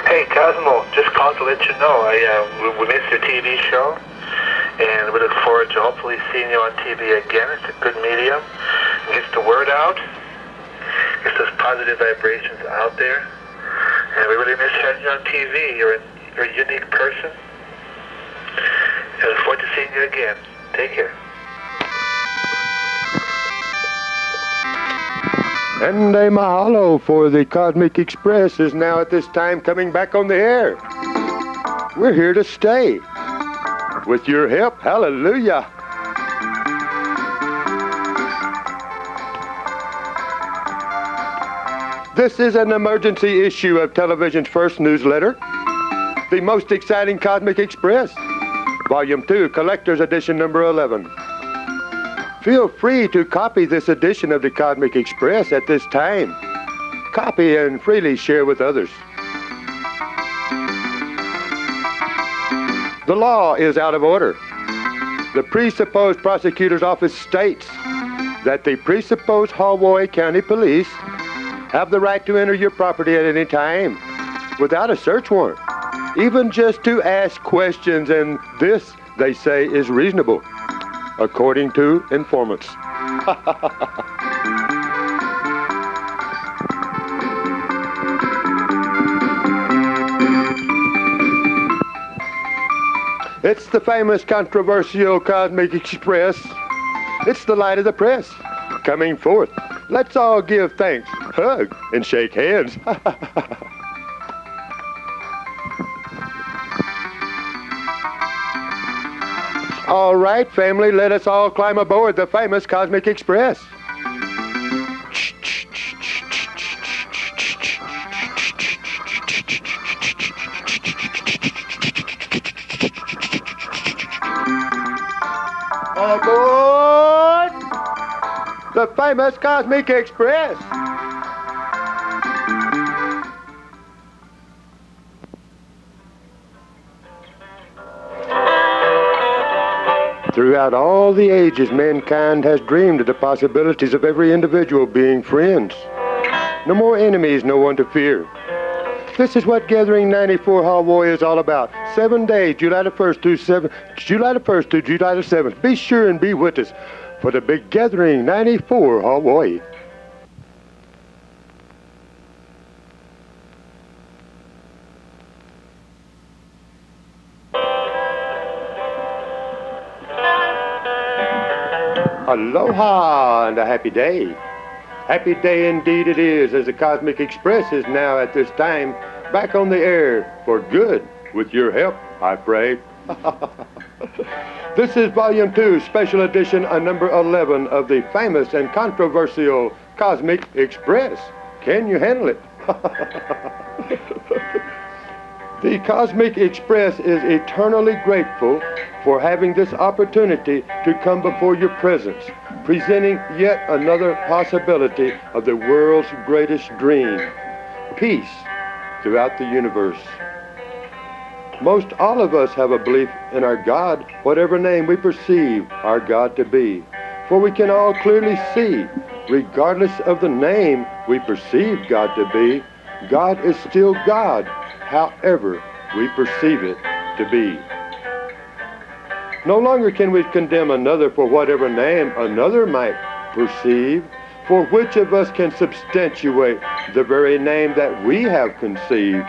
Hey, Cosmo, just called to let you know we missed your TV show, and we look forward to hopefully seeing you on TV again. It's a good medium. It gets the word out, gets those positive vibrations out there, and we really miss having you on TV. You're a unique person, and I look forward to seeing you again. Take care. And a mahalo for the Cosmic Express is now at this time coming back on the air. We're here to stay. With your help, hallelujah. This is an emergency issue of television's first newsletter, the most exciting Cosmic Express, Volume 2, Collector's Edition number 11. Feel free to copy this edition of the Cosmic Express at this time. Copy and freely share with others. The law is out of order. The presupposed prosecutor's office states that the presupposed Hawaii County Police have the right to enter your property at any time without a search warrant, even just to ask questions, and this, they say, is reasonable, according to informants. It's the famous controversial Cosmic Express. It's the light of the press coming forth. Let's all give thanks, hug, and shake hands. All right, family, let us all climb aboard the famous Cosmic Express. Aboard the famous Cosmic Express. Throughout all the ages, mankind has dreamed of the possibilities of every individual being friends. No more enemies, no one to fear. This is what Gathering 94 Hawaii is all about. 7 days, July the 1st to July the 7th. Be sure and be with us for the big Gathering 94 Hawaii. Aloha and a happy day. Happy day indeed it is, as the Cosmic Express is now at this time back on the air for good. With your help, I pray. This is Volume 2, Special Edition, number 11 of the famous and controversial Cosmic Express. Can you handle it? The Cosmic Express is eternally grateful for having this opportunity to come before your presence, presenting yet another possibility of the world's greatest dream, peace throughout the universe. Most all of us have a belief in our God, whatever name we perceive our God to be. For we can all clearly see, regardless of the name we perceive God to be, God is still God, however we perceive it to be. No longer can we condemn another for whatever name another might perceive, for which of us can substantiate the very name that we have conceived?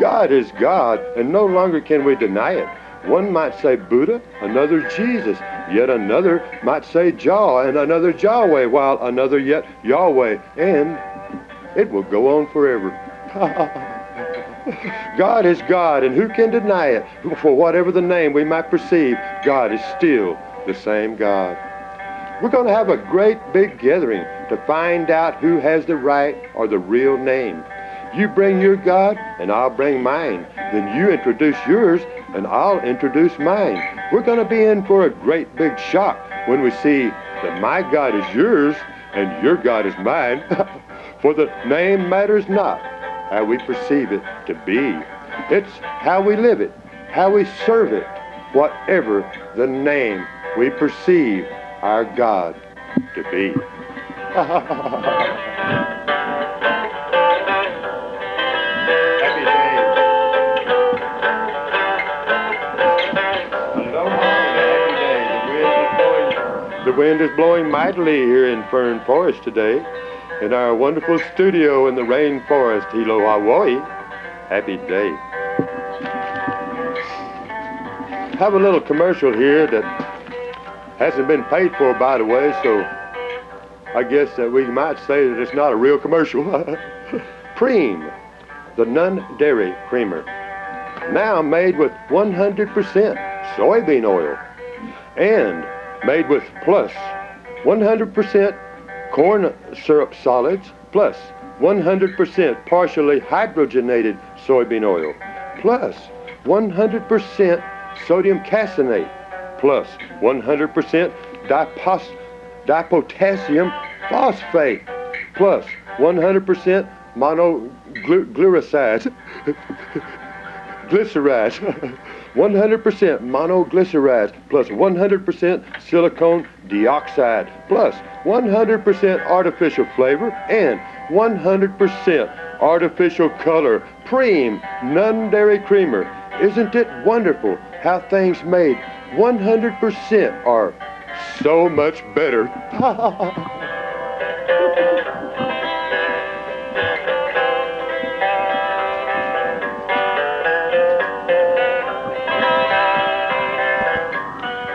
God is God, and no longer can we deny it. One might say Buddha, another Jesus, yet another might say Jah, and another Yahweh, while another yet Yahweh, and it will go on forever. God is God, and who can deny it? For whatever the name we might perceive, God is still the same God. We're going to have a great big gathering to find out who has the right or the real name. You bring your God, and I'll bring mine. Then you introduce yours, and I'll introduce mine. We're going to be in for a great big shock when we see that my God is yours, and your God is mine. For the name matters not how we perceive it to be. It's how we live it, how we serve it, whatever the name we perceive our God to be. The wind is blowing mightily here in Fern Forest today, in our wonderful studio in the rainforest, Hilo, Hawaii. Happy day. I have a little commercial here that hasn't been paid for, by the way, so I guess that we might say that it's not a real commercial. Preem, the non-dairy creamer, now made with 100% soybean oil and made with plus 100% corn syrup solids plus 100% partially hydrogenated soybean oil plus 100% sodium caseinate plus 100% dipotassium phosphate plus 100% monoglycerides, glycerides, 100% monoglycerides plus 100% silicone dioxide plus 100% artificial flavor and 100% artificial color. Preem non-dairy creamer. Isn't it wonderful how things made 100% are so much better?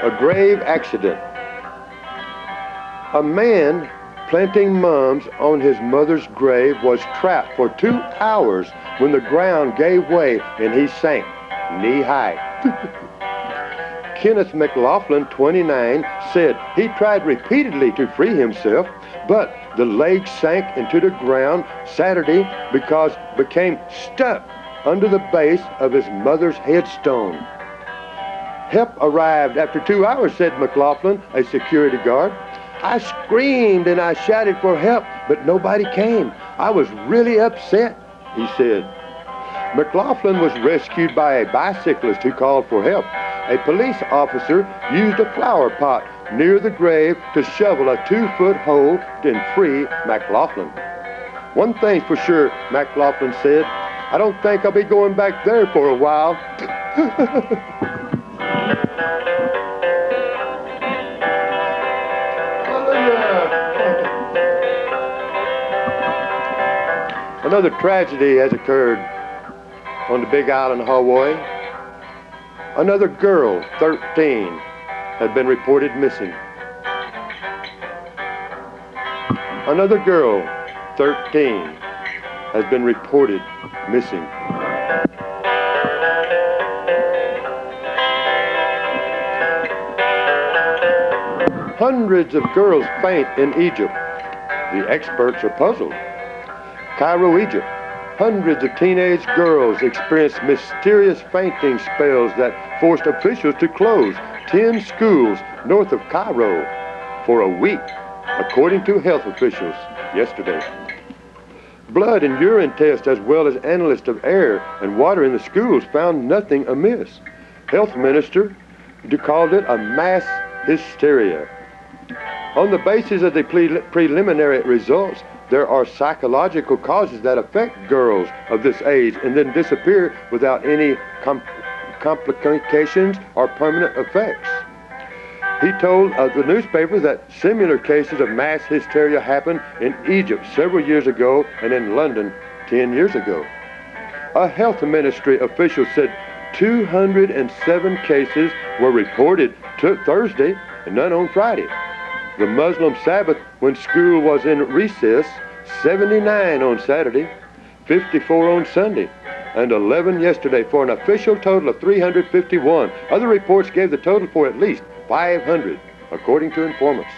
A grave accident. A man planting mums on his mother's grave was trapped for 2 hours when the ground gave way and he sank knee-high. Kenneth McLaughlin, 29, said he tried repeatedly to free himself, but the leg sank into the ground Saturday because became stuck under the base of his mother's headstone. Help arrived after 2 hours, said McLaughlin, a security guard. I screamed and I shouted for help, but nobody came. I was really upset, he said. McLaughlin was rescued by a bicyclist who called for help. A police officer used a flower pot near the grave to shovel a 2-foot hole and free McLaughlin. One thing's for sure, McLaughlin said, I don't think I'll be going back there for a while. Another tragedy has occurred on the Big Island of Hawaii. Another girl, 13, has been reported missing. Another girl, 13, has been reported missing. Hundreds of girls faint in Egypt. The experts are puzzled. Cairo, Egypt. Hundreds of teenage girls experienced mysterious fainting spells that forced officials to close 10 schools north of Cairo for a week, according to health officials yesterday. Blood and urine tests, as well as analysts of air and water in the schools, found nothing amiss. Health minister called it a mass hysteria. On the basis of the preliminary results, there are psychological causes that affect girls of this age and then disappear without any complications or permanent effects. He told the newspaper that similar cases of mass hysteria happened in Egypt several years ago and in London 10 years ago. A health ministry official said 207 cases were reported Thursday and none on Friday. The Muslim Sabbath when school was in recess, 79 on Saturday, 54 on Sunday, and 11 yesterday, for an official total of 351. Other reports gave the total for at least 500, according to informants.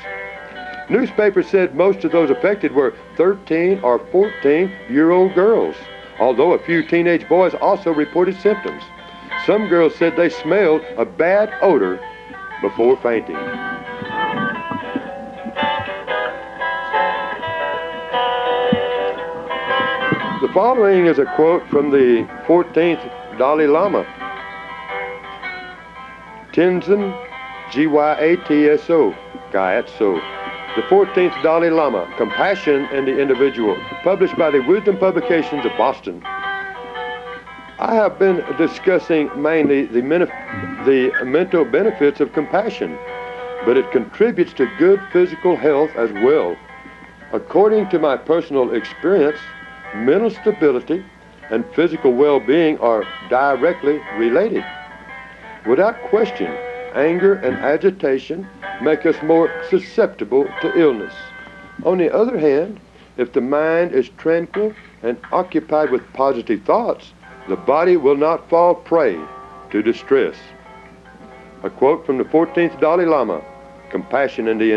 Newspapers said most of those affected were 13 or 14-year-old girls, although a few teenage boys also reported symptoms. Some girls said they smelled a bad odor before fainting. The following is a quote from the 14th Dalai Lama, Tenzin Gyatso, the 14th Dalai Lama, Compassion and the Individual, published by the Wisdom Publications of Boston. I have been discussing mainly the mental benefits of compassion. but it contributes to good physical health as well. According to my personal experience, mental stability and physical well-being are directly related. Without question, anger and agitation make us more susceptible to illness. On the other hand, if the mind is tranquil and occupied with positive thoughts, the body will not fall prey to distress. A quote from the 14th Dalai Lama, Compassion in the